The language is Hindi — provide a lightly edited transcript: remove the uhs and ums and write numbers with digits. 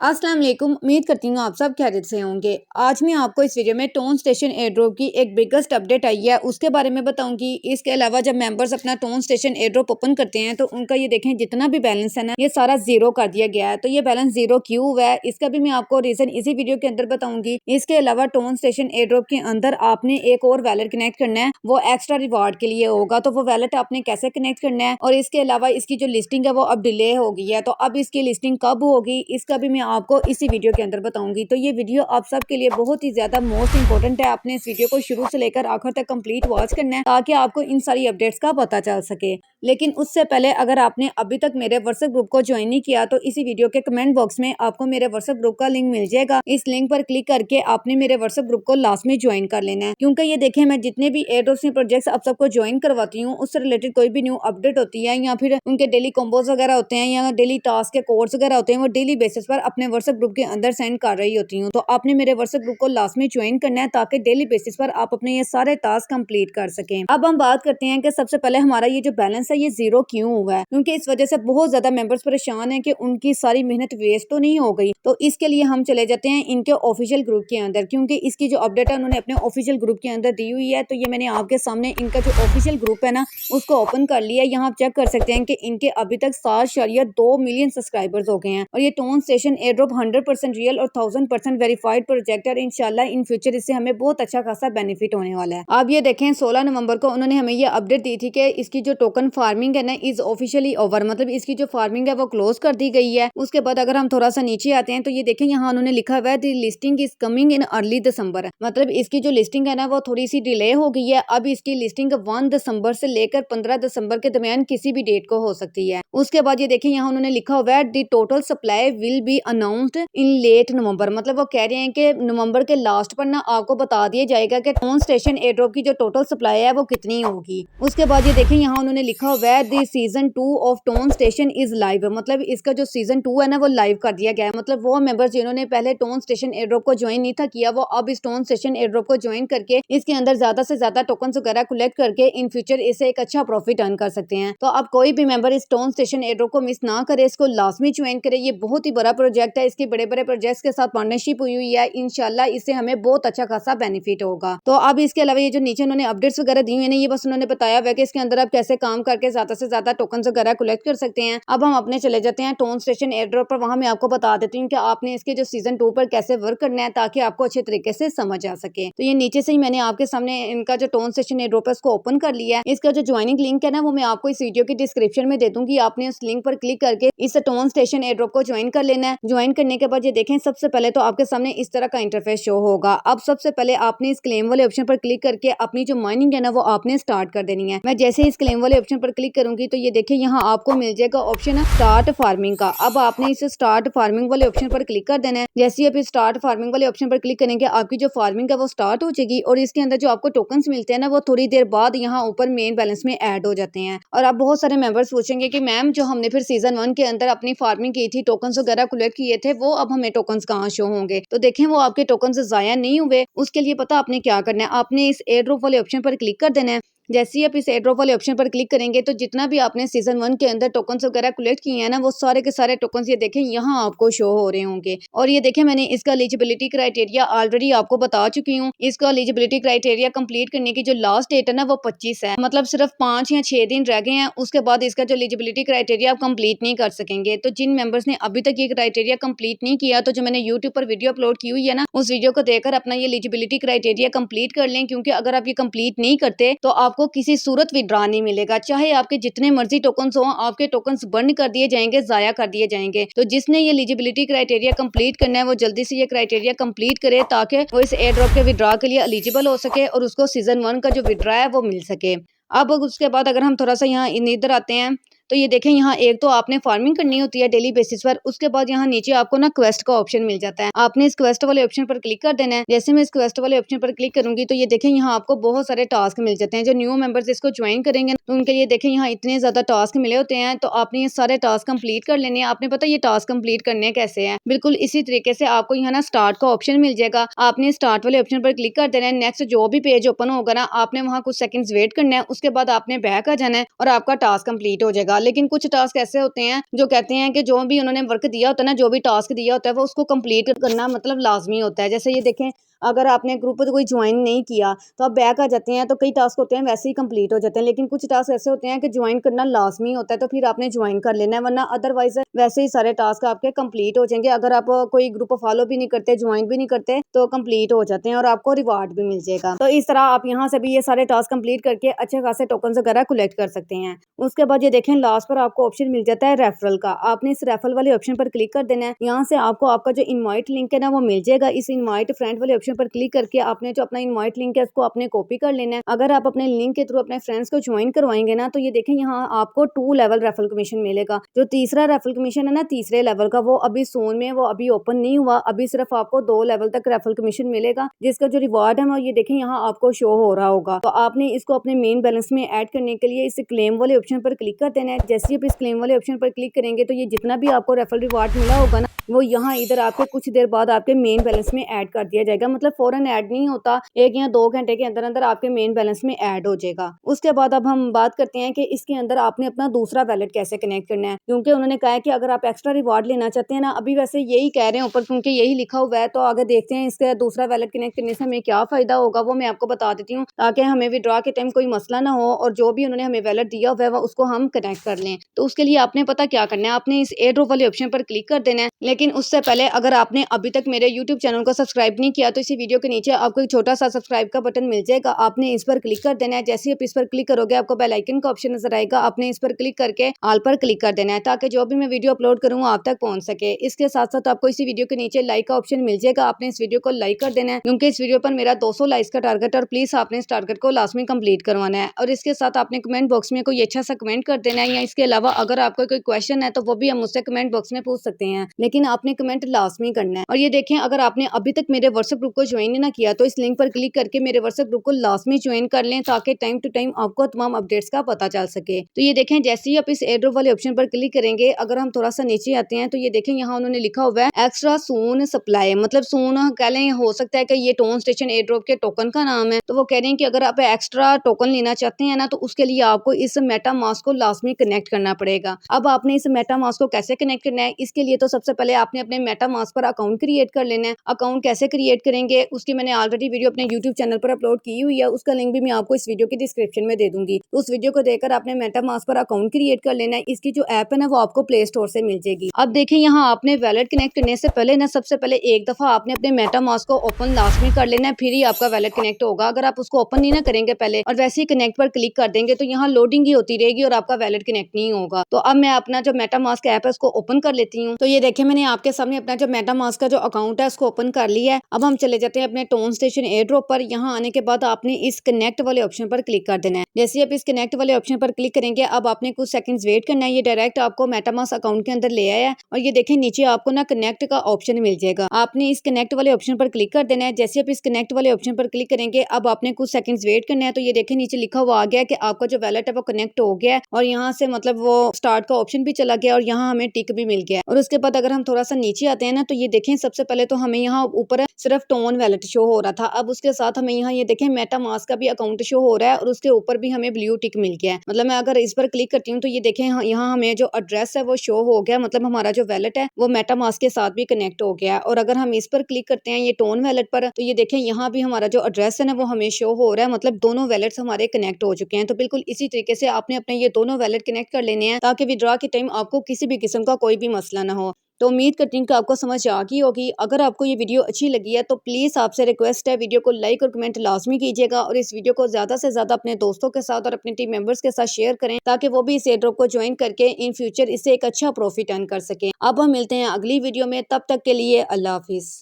अस्सलाम वालेकुम। उम्मीद करती हूँ आप सब खैरियत से होंगे। आज मैं आपको इस वीडियो में टोन स्टेशन एयर ड्रॉप की एक बिगेस्ट अपडेट आई है उसके बारे में बताऊंगी। इसके अलावा जब मेंबर्स अपना tone station air drop open करते हैं तो उनका ये देखें जितना भी बैलेंस है ना ये सारा जीरो कर दिया गया है। तो ये बैलेंस जीरो क्यों हुआ है इसका भी मैं आपको रीजन इसी वीडियो के अंदर बताऊंगी। इसके अलावा टोन स्टेशन एयर ड्रॉप के अंदर आपने एक और वैलेट कनेक्ट करना है, वो एक्स्ट्रा रिवार्ड के लिए होगा। तो वो वैलेट आपने कैसे कनेक्ट करना है और इसके अलावा इसकी जो लिस्टिंग है वो अब डिले हो गई है, तो अब इसकी लिस्टिंग कब होगी इसका भी मैं आपको इसी वीडियो के अंदर बताऊंगी। तो ये वीडियो आप सबके लिए बहुत ही ज्यादा मोस्ट इंपोर्टेंट है। आपने इस वीडियो को शुरू से लेकर आखिर तक कंप्लीट वॉच करना है ताकि आपको इन सारी अपडेट्स का पता चल सके। लेकिन उससे पहले अगर आपने अभी तक मेरे व्हाट्सएप ग्रुप को ज्वाइन नहीं किया तो इसी वीडियो के कमेंट बॉक्स में आपको मेरे व्हाट्सएप ग्रुप का लिंक मिल जाएगा। इस लिंक पर क्लिक करके आपने मेरे व्हाट्सएप ग्रुप को लास्ट में ज्वाइन कर लेना है, क्योंकि ये देखें मैं जितने भी एयर ड्रॉप्स प्रोजेक्ट्स आप सबको ज्वाइन करवाती हूँ उससे रिलेटेड कोई भी न्यू अपडेट होती है या फिर उनके डेली कॉम्बोज वगैरह होते हैं या डेली टास्क के कोर्स वगैरह होते हैं, वो डेली बेसिस पर अपने व्हाट्सएप ग्रुप के अंदर सेंड कर रही होती हूँ। तो आपने मेरे व्हाट्सएप ग्रुप को लास्ट में ज्वाइन करना है ताकि डेली बेसिस पर आप अपने ये सारे टास्क कंप्लीट कर सकें। अब हम बात करते हैं कि सबसे पहले हमारा ये जो बैलेंस है ये जीरो क्यों हुआ है, क्योंकि इस वजह से बहुत ज्यादा मेंबर्स परेशान हैं कि उनकी सारी मेहनत वेस्ट तो नहीं हो गई। तो इसके लिए हम चले जाते हैं इनके ऑफिशियल ग्रुप के अंदर, क्योंकि इसकी जो अपडेट है उन्होंने अपने ऑफिशियल ग्रुप के अंदर दी हुई है। तो ये मैंने आपके सामने इनका जो ऑफिशियल ग्रुप है ना उसको ओपन कर लिया। यहाँ आप चेक कर सकते हैं कि इनके अभी तक 7.2 मिलियन सब्सक्राइबर्स हो गए हैं और ये tone station air drop 100% real और 1000% वेरीफाइड प्रोजेक्ट है। इंशाल्लाह इन फ्यूचर इससे हमें बहुत अच्छा खासा बेनिफिट होने वाला है। आप ये देखें 16 नवंबर को उन्होंने हमें ये अपडेट दी थी कि इसकी जो टोकन फार्मिंग है ना इज ऑफिशियली ओवर, मतलब इसकी जो फार्मिंग है वो क्लोज कर दी गई है। उसके बाद अगर हम थोड़ा सा नीचे आते हैं तो ये देखें यहाँ उन्होंने लिखा हुआ है the listing is coming in early दिसंबर, मतलब इसकी जो लिस्टिंग है ना वो थोड़ी सी डिले हो गई है। अब इसकी लिस्टिंग 1 दिसंबर से लेकर 15 दिसंबर के दरमियान किसी भी डेट को हो सकती है। उसके बाद ये देखिए यहाँ उन्होंने लिखा हुआ है the total supply will be announced in late November, मतलब वो कह रहे हैं कि नवंबर के लास्ट पर ना आपको बता दिया जाएगा कि टोन स्टेशन एयर ड्रॉप की जो टोटल सप्लाई है वो कितनी होगी। उसके बाद ये देखिए यहाँ उन्होंने लिखा हुआ है the season 2 of tone station is live, मतलब इसका जो सीजन 2 है ना वो लाइव कर दिया गया है। मतलब वो मेंबर्स जिन्होंने पहले टोन स्टेशन एयर ड्रॉप को ज्वाइन नहीं था किया वो अब इस टोन स्टेशन एयर ड्रॉप को ज्वाइन करके इसके अंदर ज्यादा से ज्यादा टोकन्स वगैरह कलेक्ट करके इन फ्यूचर इसे एक अच्छा प्रॉफिट अर्न कर सकते हैं। तो अब कोई भी मेंबर इस टोन स्टेशन एयर ड्रॉप को मिस ना करे, इसको लाजमी ज्वाइन करे। ये बहुत ही बड़ा प्रोजेक्ट है, इसके बड़े बड़े प्रोजेक्ट्स के साथ पार्टनरशिप हुई है। इंशाल्लाह इससे हमें बहुत अच्छा खासा बेनिफिट होगा। तो अब इसके अलावा ये जो नीचे उन्होंने अपडेट्स वगैरह दी हुई है ये बस उन्होंने बताया हुआ है कि इसके अंदर आप कैसे काम करके ज्यादा से ज्यादा टोकन्स वगैरह कलेक्ट कर सकते हैं। अब हम अपने चले जाते हैं टोन स्टेशन एयर ड्रॉप पर, वहां मैं आपको बता देती हूँ कि आपने इसके जो सीजन 2 पर कैसे वर्क करना है ताकि आपको अच्छे तरीके से समझ आ सके। तो ये नीचे से ही मैंने आपके सामने इनका जो टोन स्टेशन एयर ड्रॉप है उसको ओपन कर लिया है। इसका जो ज्वाइनिंग लिंक है ना वो मैं आपको इस वीडियो की डिस्क्रिप्शन में दे दूंगी। आपने उस लिंक पर क्लिक करके इस टोन स्टेशन एयर ड्रॉप को ज्वाइन कर लेना है। ज्वाइन करने के बाद ये देखें सबसे पहले तो आपके सामने इस तरह का इंटरफेस शो होगा। अब सबसे पहले आपने इस क्लेम वाले ऑप्शन पर क्लिक करके अपनी जो माइनिंग है ना वो आपने स्टार्ट कर देनी है। मैं जैसे इस क्लेम वाले ऑप्शन पर क्लिक करूंगी तो ये देखिए यहाँ आपको मिल जाएगा ऑप्शन स्टार्ट फार्मिंग का। अब आपने इस स्टार्ट फार्मिंग वाले ऑप्शन पर क्लिक कर देना है। जैसे ही आप स्टार्ट फार्मिंग वाले ऑप्शन पर क्लिक करेंगे आपकी जो फार्मिंग है वो स्टार्ट हो जाएगी और इसके अंदर जो आपको टोकन्स मिलते हैं ना वो थोड़ी देर बाद यहाँ ऊपर मेन बैलेंस में ऐड हो जाते हैं। और अब बहुत सारे मेंबर्स पूछेंगे कि मैम जो हमने फिर सीजन 1 के अंदर अपनी फार्मिंग की थी टोकन्स वगैरह कलेक्ट किए थे वो अब हमें टोकन्स कहाँ शो होंगे। तो देखें वो आपके टोकन्स जाया नहीं हुए। उसके लिए पता आपने क्या करना है, आपने इस एयर ड्रॉप वाले ऑप्शन पर क्लिक कर देना है। जैसे ही आप इस एयर ड्रॉप वाले ऑप्शन पर क्लिक करेंगे तो जितना भी आपने सीजन 1 के अंदर टोकन्स वगैरह कलेक्ट किए हैं ना वो सारे के सारे टोकन्स ये देखें यहाँ आपको शो हो रहे होंगे। और ये देखें मैंने इसका एलिजिबिलिटी क्राइटेरिया ऑलरेडी आपको बता चुकी हूँ। इसका एलिजिबिलिटी क्राइटेरिया कंप्लीट करने की जो लास्ट डेट है ना वो 25 है, मतलब सिर्फ 5 या 6 दिन रह गए हैं। उसके बाद इसका जो एलिजिबिलिटी क्राइटेरिया आप कंप्लीट नहीं कर सकेंगे। तो जिन मेंबर्स ने अभी तक ये क्राइटेरिया कंप्लीट नहीं किया तो जो मैंने यूट्यूब पर वीडियो अपलोड की हुई है ना उस वीडियो को देखकर अपना ये एलिजिबिलिटी क्राइटेरिया कंप्लीट कर लें, क्योंकि अगर आप ये कंप्लीट नहीं करते तो आपको किसी सूरत विड्रॉ नहीं मिलेगा। चाहे आपके जितने मर्जी टोकन्स हो आपके टोकन्स बर्न कर दिए जाएंगे, जाया कर दिए जाएंगे। तो जिसने ये एलिजिबिलिटी क्राइटेरिया कंप्लीट करना है वो जल्दी से ये क्राइटेरिया कंप्लीट करे ताकि वो इस एयर ड्रॉप के विड्रॉ के लिए एलिजिबल हो सके और उसको सीजन 1 का जो विड्रॉ है वो मिल सके। अब उसके बाद अगर हम थोड़ा सा यहाँ इधर आते हैं तो ये देखें यहाँ एक तो आपने फार्मिंग करनी होती है डेली बेसिस पर। उसके बाद यहाँ नीचे आपको ना क्वेस्ट का ऑप्शन मिल जाता है। आपने इस क्वेस्ट वाले ऑप्शन पर क्लिक कर देना है। जैसे मैं इस क्वेस्ट वाले ऑप्शन पर क्लिक करूंगी तो ये देखें यहाँ आपको बहुत सारे टास्क मिल जाते हैं। जो न्यू मेंबर्स इसको ज्वाइन करेंगे तो उनके लिए देखें यहाँ इतने ज्यादा टास्क मिले होते हैं। तो आपने ये सारे टास्क कंप्लीट कर लेने हैं। आपने पता ये टास्क कंप्लीट करने कैसे हैं, बिल्कुल इसी तरीके से आपको यहाँ ना स्टार्ट का ऑप्शन मिल जाएगा। आपने स्टार्ट वाले ऑप्शन पर क्लिक कर देना है। नेक्स्ट जो भी पेज ओपन होगा ना आपने वहाँ कुछ सेकंड्स वेट करना है। उसके बाद आपने बैक आ जाना है और आपका टास्क कंप्लीट हो जाएगा। जाएगा। लेकिन कुछ टास्क ऐसे होते हैं जो कहते हैं कि जो भी उन्होंने वर्क दिया होता है ना, जो भी टास्क दिया होता है वो उसको कंप्लीट करना मतलब लाजमी होता है। जैसे ये देखें, अगर आपने ग्रुप तो कोई ज्वाइन नहीं किया तो आप बैक आ जाते हैं, तो कई टास्क होते हैं वैसे ही कंप्लीट हो जाते हैं। लेकिन कुछ टास्क ऐसे होते हैं कि ज्वाइन करना लाजमी होता है, तो फिर आपने ज्वाइन कर लेना है, वरना अदरवाइज वैसे ही सारे टास्क आपके कंप्लीट हो जाएंगे। अगर आप कोई ग्रुप फॉलो भी नहीं करते, ज्वाइन भी नहीं करते, तो कंप्लीट हो जाते हैं और आपको रिवार्ड भी मिल जाएगा। तो इस तरह आप यहाँ से भी ये सारे टास्क कंप्लीट करके अच्छे खासे टोकन वगैरह कलेक्ट कर सकते हैं। उसके बाद ये देखें, लास्ट पर आपको ऑप्शन मिल जाता है रेफरल का। आपने इस रेफरल वाले ऑप्शन पर क्लिक कर देना है। यहाँ से आपको आपका जो इनवाइट लिंक है ना वो मिल जाएगा। इस इनवाइट फ्रेंड वाले ऑप्शन पर क्लिक करके आपने जो अपना इनवाइट लिंक है उसको आपने कॉपी कर लेना है। अगर आप अपने लिंक के थ्रू अपने फ्रेंड्स को ज्वाइन करवाएंगे ना, तो ये देखें यहाँ आपको 2 लेवल रेफरल कमीशन मिलेगा। जो तीसरा रेफरल कमीशन है ना, तीसरे लेवल का, वो अभी सोन में वो अभी ओपन नहीं हुआ। अभी सिर्फ आपको 2 लेवल तक रेफरल कमीशन मिलेगा, जिसका जो रिवार्ड है वो ये देखें यहाँ आपको शो हो रहा होगा। तो आपने इसको अपने मेन बैलेंस में ऐड करने के लिए इस क्लेम वाले ऑप्शन पर क्लिक कर देना है। जैसे ही आप इस क्लेम वाले ऑप्शन पर क्लिक करेंगे तो ये जितना भी आपको रेफरल रिवार्ड मिला होगा ना, वो यहाँ इधर आपके कुछ देर बाद आपके मेन बैलेंस में ऐड कर दिया जाएगा। मतलब फौरन ऐड नहीं होता, 1 या 2 घंटे के अंदर अंदर आपके मेन बैलेंस में ऐड हो जाएगा। उसके बाद अब हम बात करते हैं कि इसके अंदर आपने अपना दूसरा वैलेट कैसे कनेक्ट करना है, क्योंकि उन्होंने कहा है कि अगर आप एक्स्ट्रा रिवार्ड लेना चाहते हैं ना, अभी वैसे यही कह रहे हैं ऊपर, क्योंकि यही लिखा हुआ है, तो आगे देखते हैं इसका दूसरा वैलेट कनेक्ट करने से हमें क्या फायदा होगा, वो मैं आपको बता देती हूँ, ताकि हमें विड्रॉ के टाइम कोई मसला ना हो और जो भी उन्होंने हमें वैलेट दिया हुआ है उसको हम कनेक्ट कर लें। तो उसके लिए आपने पता क्या करना है, आपने इस एयर ड्रॉप वाले ऑप्शन पर क्लिक कर देना है। लेकिन उससे पहले अगर आपने अभी तक मेरे यूट्यूब चैनल को सब्सक्राइब नहीं किया तो इसी वीडियो के नीचे आपको एक छोटा सा सब्सक्राइब का बटन मिल जाएगा, आपने इस पर क्लिक कर देना है। जैसे ही आप इस पर क्लिक करोगे आपको बेल आइकन का ऑप्शन नजर आएगा, आपने इस पर क्लिक करके ऑल पर क्लिक कर देना है, ताकि जो भी मैं वीडियो अपलोड करूँ आप तक पहुंच सके। इसके साथ साथ आपको इसी वीडियो के नीचे लाइक का ऑप्शन मिल जाएगा, आपने इस वीडियो को लाइक कर देना है, क्योंकि इस वीडियो पर मेरा 200 लाइक्स का टारगेट, और प्लीज आपने इस टारगेट को लास्ट में कंप्लीट करवाना है। और इसके साथ आपने कमेंट बॉक्स में कोई अच्छा सा कमेंट कर देना है, या इसके अलावा अगर आपका कोई क्वेश्चन है तो वो भी हम मुझसे कमेंट बॉक्स में पूछ सकते हैं, लेकिन आपने कमेंट लास्ट में करना है। और ये देखें, अगर आपने अभी तक मेरे व्हाट्सएप ग्रुप को ज्वाइन ना किया तो इस लिंक पर क्लिक करके मेरे व्हाट्सएप ग्रुप को लास्ट में ज्वाइन कर लें, ताकि टाइम टू टाइम आपको तमाम अपडेट्स का पता चल सके। तो ये देखें, जैसे ही आप इस एयर ड्रॉप वाले ऑप्शन पर क्लिक करेंगे, अगर हम थोड़ा सा नीचे आते हैं तो ये देखें यहाँ उन्होंने लिखा हुआ है एक्स्ट्रा सून सप्लाई, मतलब सून कह लें, हो सकता है कि ये टोन स्टेशन एयर ड्रॉप के टोकन का नाम है। तो वो कह रहे हैं कि अगर आप एक्स्ट्रा टोकन लेना चाहते हैं ना, तो उसके लिए आपको इस मेटा मास्क को लास्ट में कनेक्ट करना पड़ेगा। अब आपने इस मेटा मास्क को कैसे कनेक्ट करना है, इसके लिए तो सबसे पहले आपने अपने मेटा मास्क पर अकाउंट क्रिएट कर लेना है। अकाउंट कैसे क्रिएट करेंगे उसकी मैंने ऑलरेडी वीडियो अपने यूट्यूब चैनल पर अपलोड की हुई है, उसका लिंक भी मैं आपको इस वीडियो की डिस्क्रिप्शन में दे दूंगी। तो उस वीडियो को देखकर आपने मेटा मास्क पर अकाउंट क्रिएट कर लेना है। इसकी जो ऐप है ना वो आपको प्ले स्टोर से मिल जाएगी। अब देखें, यहाँ आपने वैलेट कनेक्ट करने से पहले ना सबसे पहले एक दफा आपने अपने मेटा मास्क को ओपन लास्ट में कर लेना है, फिर ही आपका वैलेट कनेक्ट होगा। अगर आप उसको ओपन नहीं ना करेंगे पहले और वैसे ही कनेक्ट पर क्लिक कर देंगे तो यहाँ लोडिंग ही होती रहेगी और आपका वैलेट कनेक्ट नहीं होगा। तो अब मैं अपना जो मेटा मास्क ऐप है उसको ओपन कर लेती हूँ। तो ये देखें, मैंने आपके सामने अपना जो मेटा मास्क का जो अकाउंट है उसको ओपन कर लिया है। अब हम चले जाते हैं अपने टोन स्टेशन एयर ड्रॉप पर। यहाँ आने के बाद आपने इस कनेक्ट वाले ऑप्शन पर क्लिक कर देना है। जैसे आप इस कनेक्ट वाले ऑप्शन पर क्लिक करेंगे, अब आपने कुछ सेकंड्स वेट करना है, ये डायरेक्ट आपको मेटा मास्क अकाउंट के अंदर ले आया है। और ये देखें, नीचे आपको ना कनेक्ट का ऑप्शन मिल जाएगा, आपने इस कनेक्ट वाले ऑप्शन पर क्लिक कर देना है। जैसे आप इस कनेक्ट वाले ऑप्शन पर क्लिक करेंगे, अब आपने कुछ सेकंड्स वेट करना है। तो ये देखें, नीचे लिखा हुआ आ गया कि आपका जो वैलेट है वो कनेक्ट हो गया है, और यहाँ से मतलब वो स्टार्ट का ऑप्शन भी चला गया और यहाँ हमें टिक भी मिल गया। और उसके बाद अगर हम थोड़ा सा नीचे आते हैं ना, तो ये देखें, सबसे पहले तो हमें यहाँ ऊपर सिर्फ टोन वैलेट शो हो रहा था, अब उसके साथ हमें यहाँ ये देखें मेटा मास्क का भी अकाउंट शो हो रहा है और उसके ऊपर भी हमें ब्लू टिक मिल गया है। मतलब मैं अगर इस पर क्लिक करती हूँ तो ये देखें, यहाँ हमें जो एड्रेस है वो शो हो गया, मतलब हमारा जो वैलेट है वो मेटा मास्क के साथ भी कनेक्ट हो गया। और अगर हम इस पर क्लिक करते हैं ये टोन वैलेट पर, तो ये देखें, यहाँ भी हमारा जो एड्रेस है ना वो हमें शो हो रहा है, मतलब दोनों वैलेट्स हमारे कनेक्ट हो चुके हैं। तो बिल्कुल इसी तरीके से आपने अपने ये दोनों वैलेट कनेक्ट कर लेने हैं, ताकि विड्रॉ के टाइम आपको किसी भी किस्म का कोई भी मसला ना हो। तो उम्मीद करती हूँ कि आपको समझ आ गई होगी। अगर आपको ये वीडियो अच्छी लगी है तो प्लीज़ आपसे रिक्वेस्ट है, वीडियो को लाइक और कमेंट लाजमी कीजिएगा, और इस वीडियो को ज़्यादा से ज़्यादा अपने दोस्तों के साथ और अपने टीम मेंबर्स के साथ शेयर करें, ताकि वो भी इस एयर ड्रॉप को ज्वाइन करके इन फ्यूचर इससे एक अच्छा प्रॉफिट अर्न कर सकें। अब हम मिलते हैं अगली वीडियो में, तब तक के लिए अल्लाह हाफिज़।